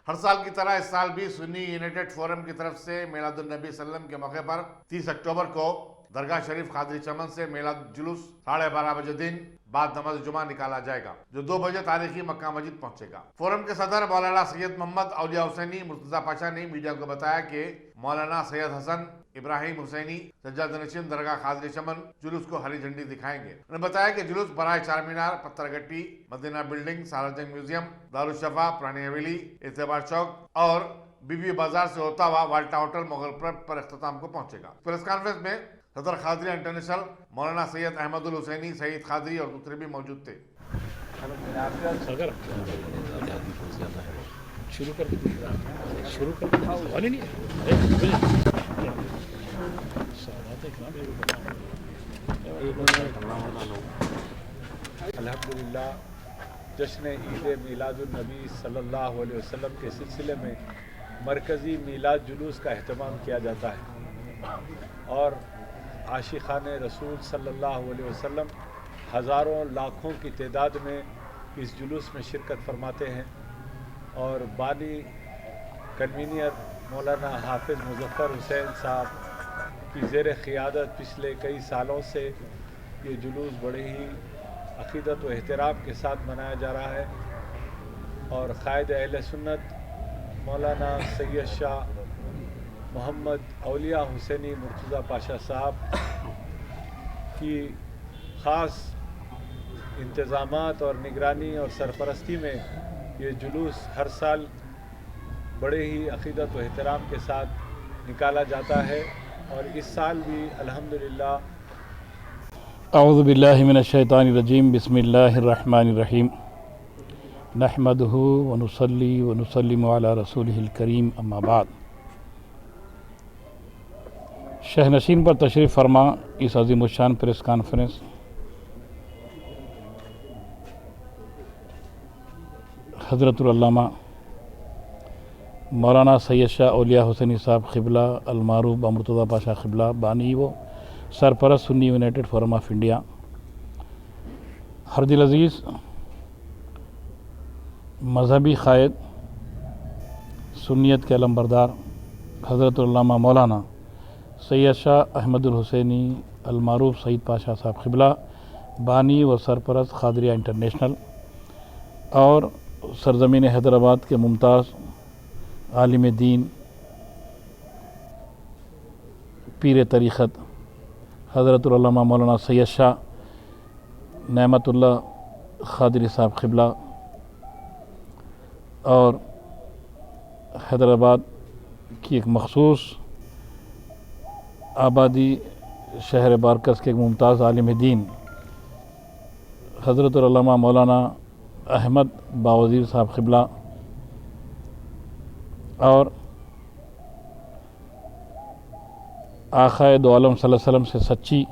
ہر سال کی طرح اس سال بھی سنی یونائٹڈ فورم کی طرف سے میلاد النبی صلی اللہ علیہ وسلم کے موقع پر 30 اکتوبر کو درگاہ شریف قادری چمن سے میلاد جلوس 12:30 بجے دن بعد نماز جمعہ نکالا جائے گا، جو 2 بجے تاریخی مکہ مسجد پہنچے گا۔ فورم کے صدر مولانا سید محمد اولیاء حسینی مرتضی پاشا نے میڈیا کو بتایا کہ مولانا سید حسن ابراہیم حسینی سجاد نشین درگاہ قادری چمن جلوس کو ہری جھنڈی دکھائیں گے۔ انہوں نے بتایا کہ جلوس برائے چار مینار، پتھر گٹی، مدینہ بلڈنگ، سالارجنگ میوزیم، دارالشفا، پرانی حویلی، اعتبار چوک اور بی بی بازار سے ہوتا ہوا والٹا ہوٹل مغل پر اختتام کو پہنچے گا۔ پریس کانفرنس میں صدر قادریہ انٹرنیشنل مولانا سید احمد الحسینی، سعید قادری اور دوسرے بھی موجود تھے۔ الحمدللہ جشن عید میلاد النبی صلی اللہ علیہ وسلم کے سلسلے میں مرکزی میلاد جلوس کا اہتمام کیا جاتا ہے اور عاشقان رسول صلی اللہ علیہ وسلم ہزاروں لاکھوں کی تعداد میں اس جلوس میں شرکت فرماتے ہیں اور بانی کنوینئر مولانا حافظ مظفر حسین صاحب کی زیر قیادت پچھلے کئی سالوں سے یہ جلوس بڑے ہی عقیدت و احترام کے ساتھ منایا جا رہا ہے اور قائد اہل سنت مولانا سید شاہ محمد اولیاء حسینی مرتضی پاشا صاحب کی خاص انتظامات اور نگرانی اور سرپرستی میں یہ جلوس ہر سال بڑے ہی عقیدت و احترام کے ساتھ نکالا جاتا ہے اور اس سال بھی الحمدللہ اعوذ باللہ من الشیطان الرجیم، بسم اللہ الرحمن الرحیم، نحمدہ ونصلی ونسلم علی رسولہ الکریم، اما بعد۔ شہنشین پر تشریف فرما اس عظیم الشان پریس کانفرنس حضرت العلامہ مولانا سید شاہ اولیاء حسینی صاحب قبلہ المعروف بمرتضی پاشا قبلہ بانی و سرپرست سنی یونائٹڈ فورم آف انڈیا، ہر دل عزیز مذہبی قائد سنیت کے علمبردار حضرت العلامہ مولانا سید شاہ احمد الحسینی المعروف سعید پاشا صاحب قبلہ بانی و سرپرست قادریہ انٹرنیشنل اور سرزمین حیدرآباد کے ممتاز عالم دین پیر طریقت حضرت العلامہ مولانا سید شاہ نعمت اللہ قادری صاحب قبلہ اور حیدرآباد کی ایک مخصوص آبادی شہر بارکس کے ایک ممتاز عالم دین حضرت العلامہ مولانا احمد باوزیر صاحب قبلہ اور آقائے دو عالم صلی اللہ علیہ وسلم سے سچی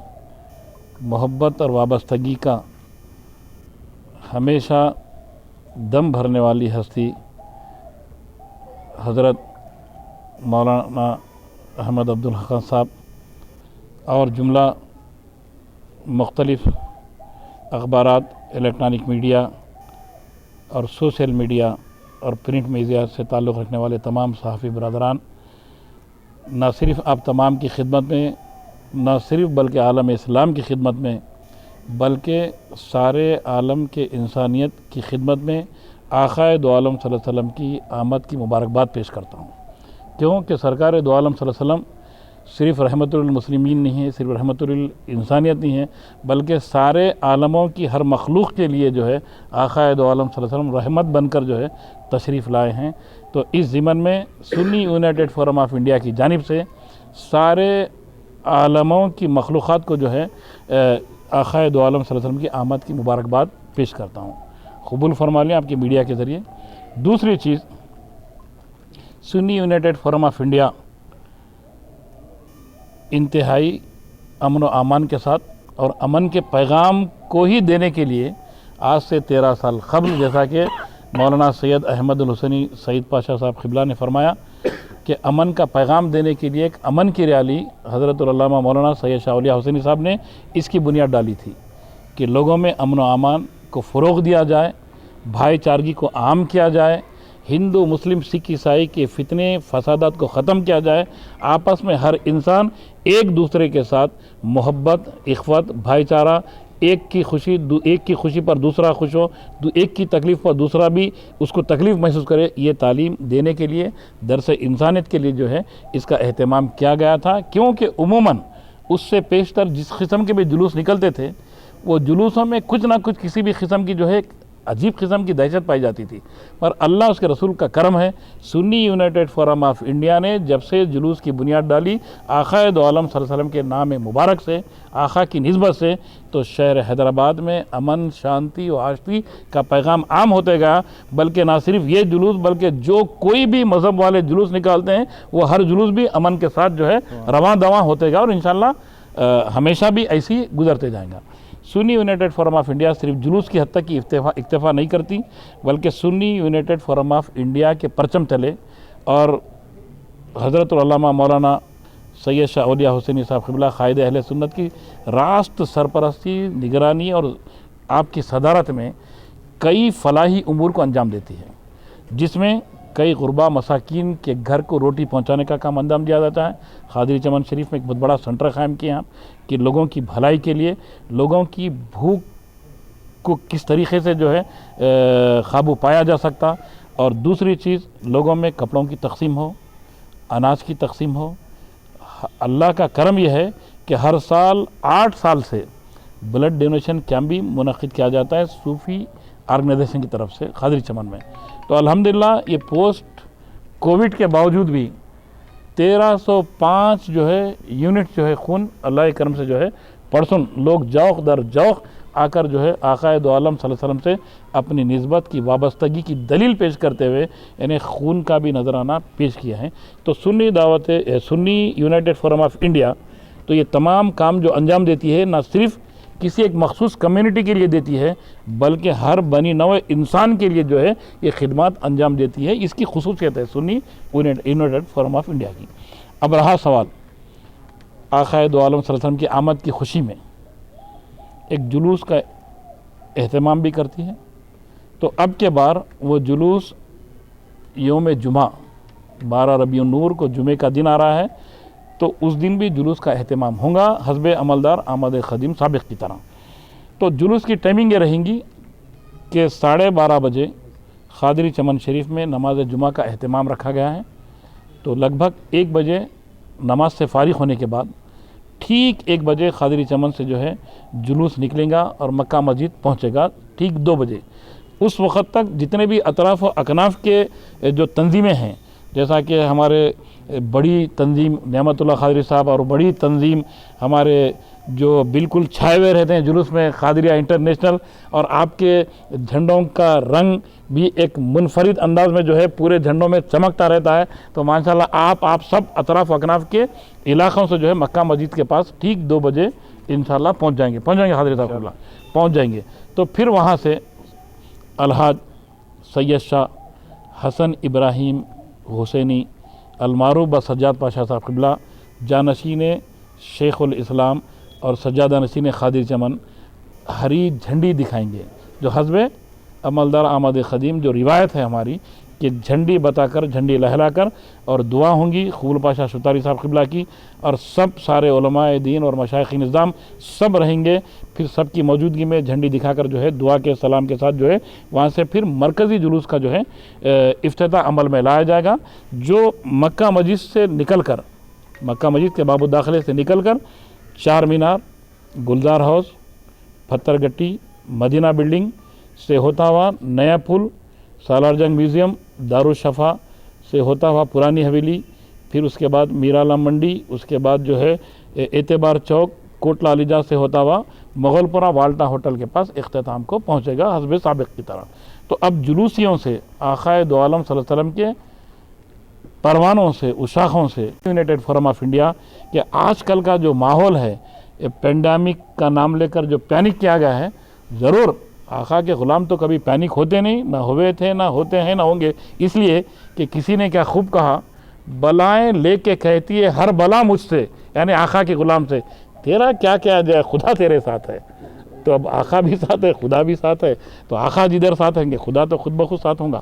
محبت اور وابستگی کا ہمیشہ دم بھرنے والی ہستی حضرت مولانا احمد عبدالحق صاحب اور جملہ مختلف اخبارات، الیکٹرانک میڈیا اور سوشل میڈیا اور پرنٹ میڈیا سے تعلق رکھنے والے تمام صحافی برادران، نہ صرف آپ تمام کی خدمت میں، نہ صرف بلکہ عالم اسلام کی خدمت میں، بلکہ سارے عالم کے انسانیت کی خدمت میں آقائے دو عالم صلی اللہ علیہ وسلم کی آمد کی مبارکباد پیش کرتا ہوں، کیونکہ سرکار دو عالم صلی اللہ علیہ وسلم صرف رحمت للمسلمین نہیں ہے، صرف رحمت للانسانیت نہیں ہے، بلکہ سارے عالموں کی ہر مخلوق کے لیے جو ہے آقائے دو عالم صلی اللہ علیہ وسلم رحمت بن کر جو ہے تشریف لائے ہیں۔ تو اس ضمن میں سنی یونائٹڈ فورم آف انڈیا کی جانب سے سارے عالموں کی مخلوقات کو جو ہے آقائے دو عالم صلی اللہ علیہ وسلم کی آمد کی مبارکباد پیش کرتا ہوں، قبول فرما لیں آپ کے میڈیا کے ذریعے۔ دوسری چیز، سنی یونائٹڈ فورم آف انڈیا انتہائی امن و امان کے ساتھ اور امن کے پیغام کو ہی دینے کے لیے آج سے 13 سال قبل، جیسا کہ مولانا سید احمد الحسینی سعید پاشا صاحب قبلہ نے فرمایا کہ امن کا پیغام دینے کے لیے ایک امن کی ریالی حضرت العلامہ مولانا سید شاہ اولیاء حسینی صاحب نے اس کی بنیاد ڈالی تھی کہ لوگوں میں امن و امان کو فروغ دیا جائے، بھائی چارگی کو عام کیا جائے، हिंदू मुस्लिम सिख ईसाई के फितने फसादात को ख़त्म किया जाए, आपस में हर इंसान एक दूसरे के साथ मोहब्बत, इख्वत, भाईचारा, एक की खुशी पर दूसरा खुश हो, एक की तकलीफ़ पर दूसरा भी उसको तकलीफ़ महसूस करे, ये तालीम देने के लिए, दरस इंसानियत के लिए जो है इसका एहतमाम किया गया था। क्योंकि उमूमन उससे पेशतर जिस किस्म के भी जुलूस निकलते थे, वो जुलूसों में कुछ ना कुछ किसी भी किस्म की जो है अजीब किस्म की दहशत पाई जाती थी। पर अल्लाह उसके रसूल का करम है, Sunni United forum of India ने जब से जुलूस की बुनियाद डाली आक़ाए दो आलम सल्लल्लाहु अलैहि वसल्लम के नाम मुबारक से, आक़ा की निस्बत से, तो शहर हैदराबाद में अमन, शांति और आश्ती का पैगाम आम होते गया। बल्कि ना सिर्फ ये जुलूस, बल्कि जो कोई भी मज़हब वाले जुलूस निकालते हैं वो हर जुलूस भी अमन के साथ जो है रवां दवां होते गया और इंशाअल्लाह हमेशा भी ऐसी गुजरते जाएंगे। Sunni United forum of India सिर्फ जुलूस की हद तक की इक्तफ़ा नहीं करती, बल्कि Sunni United forum of India के परचम चले और हज़रतुल अल्लामा मौलाना सैयद शाह औलिया हुसैनी साहब क़िबला क़ायद अहले सुन्नत की रास्त सरपरस्ती, निगरानी और आपकी सदारत में कई फलाही उमूर को अंजाम देती है, जिसमें कई गुरबा मसाकीन के घर को रोटी पहुंचाने का काम अंजाम दिया जाता है। खादरी चमन शरीफ में एक बहुत बड़ा सेंटर कायम किया कि लोगों की भलाई के लिए, लोगों की भूख को किस तरीके से जो है काबू पाया जा सकता, और दूसरी चीज़ लोगों में कपड़ों की तकसीम हो, अनाज की तकसीम हो। अल्लाह का करम यह है कि हर साल 8 साल से ब्लड डोनेशन कैंप भी मुनक़िद किया जाता है सूफ़ी ऑर्गेनाइजेशन की तरफ से खादरी चमन में। तो अल्हम्दुलिल्लाह ये पोस्ट कोविड के बावजूद भी 1305 जो है यूनिट जो है खून अल्लाह के करम से जो है परसों लोग जौक़ दर जौक़ आकर जो है आक़ाए दो आलम सल्लल्लाहु अलैहि वसल्लम से अपनी निस्बत की वाबस्तगी की दलील पेश करते हुए यानी खून का भी नजराना पेश किया है। तो Sunni United forum of India तो ये तमाम काम जो अंजाम देती है ना सिर्फ किसी एक मखसूस कम्युनिटी के लिए देती है, बल्कि हर बनी नव इंसान के लिए जो है ये खिदमत अंजाम देती है। इसकी खुसूसियत है Sunni United forum of India की। अब रहा सवाल आक़ाए दो आलम सल्लल्लाहु अलैहि वसल्लम की आमद की खुशी में एक जुलूस का एहतमाम भी करती है। तो अब के बार वो जुलूस यौम जुमा 12 रबीउन नूर को जुमे का दिन आ रहा है, तो उस दिन भी जुलूस का एहतमाम होगा हस्बे अमलदार आमद ख़दीम साबिक़ की तरह। तो जुलूस की टाइमिंग ये रहेंगी कि 12:30 बजे खादरी चमन शरीफ में नमाज जुमा का एहतमाम रखा गया है। तो लगभग 1 बजे नमाज से फ़ारिग़ होने के बाद ठीक 1 बजे खादरी चमन से जो है जुलूस निकलेगा और मक्का मस्जिद पहुँचेगा ठीक 2 बजे। उस वक़्त तक जितने भी अतराफ़ व अकनाफ़ के जो तंजीमें हैं, जैसा कि हमारे बड़ी तंजीम नेमतुल्लाह क़ादरी साहब और बड़ी तंजीम हमारे जो बिल्कुल छाए हुए रहते हैं जुलूस में क़ादरिया इंटरनेशनल, और आपके झंडों का रंग भी एक मुनफरिद अंदाज में जो है पूरे झंडों में चमकता रहता है। तो माशाल्लाह आप सब अतराफ़ अकनाफ़ के इलाक़ों से जो है मक्का मस्जिद के पास ठीक 2 बजे इंशाअल्लाह पहुँच जाएंगे क़ादरी साहब पहुँच जाएंगे। तो फिर वहाँ से अलहाज सैयद शाह हसन इब्राहीम हुसैनी अलमारूफ ब सज्जाद पाशा साहब क़िबला जानशीन शेखुल इस्लाम और सज्जादा नशीन खादिर चमन हरी झंडी दिखाएंगे, जो हस्बे अमलदार आमद ख़दीम जो रिवायत है हमारी कि झंडी बताकर, झंडी लहराकर और दुआ होंगी खूल पाशा शुतारी साहब क़िबला की, और सब सारे उलमाए दीन और मशाइख़ निज़ाम सब रहेंगे। फिर सब की मौजूदगी में झंडी दिखाकर जो है दुआ के सलाम के साथ जो है वहाँ से फिर मरकज़ी जुलूस का जो है इफ्तिताह अमल में लाया जाएगा, जो मक्का मस्जिद से निकल कर, मक्का मस्जिद के बाबू दाखिले से निकल कर चार मीनार, गुलजार हाउस, पत्थर गट्टी, मदीना बिल्डिंग से होता हुआ नया पुल, सालार जंग म्यूज़ियम, दारुशफ़ा से होता हुआ पुरानी हवेली, फिर उसके बाद मीराला मंडी, उसके बाद जो है एतबार चौक, कोटला अलीजा से होता हुआ मुग़लपुरा वाल्टा होटल के पास इख्तिताम को पहुँचेगा हस्बे साबिक़ की तरह। तो अब जुलूसियों से आक़ाए दो आलम सल्लल्लाहु अलैहि वसल्लम के परवानों से, उशाखों से यूनाइटेड फोरम ऑफ इंडिया के आजकल का जो माहौल है, पेंडेमिक का नाम लेकर जो पैनिक किया गया है, ज़रूर आक़ा के ग़ुलाम तो कभी पैनिक होते नहीं, ना हुए थे, ना होते हैं, ना होंगे। इसलिए कि किसी ने क्या खूब कहा, बलाएँ लेके कहती है हर बला मुझसे, यानी आक़ा के ग़ुलाम से, तेरा क्या क्या जाए, खुदा तेरे साथ है। तो अब आक़ा भी साथ है, खुदा भी साथ है, तो आक़ा जिधर साथ होंगे खुदा तो खुद ब खुद साथ होगा।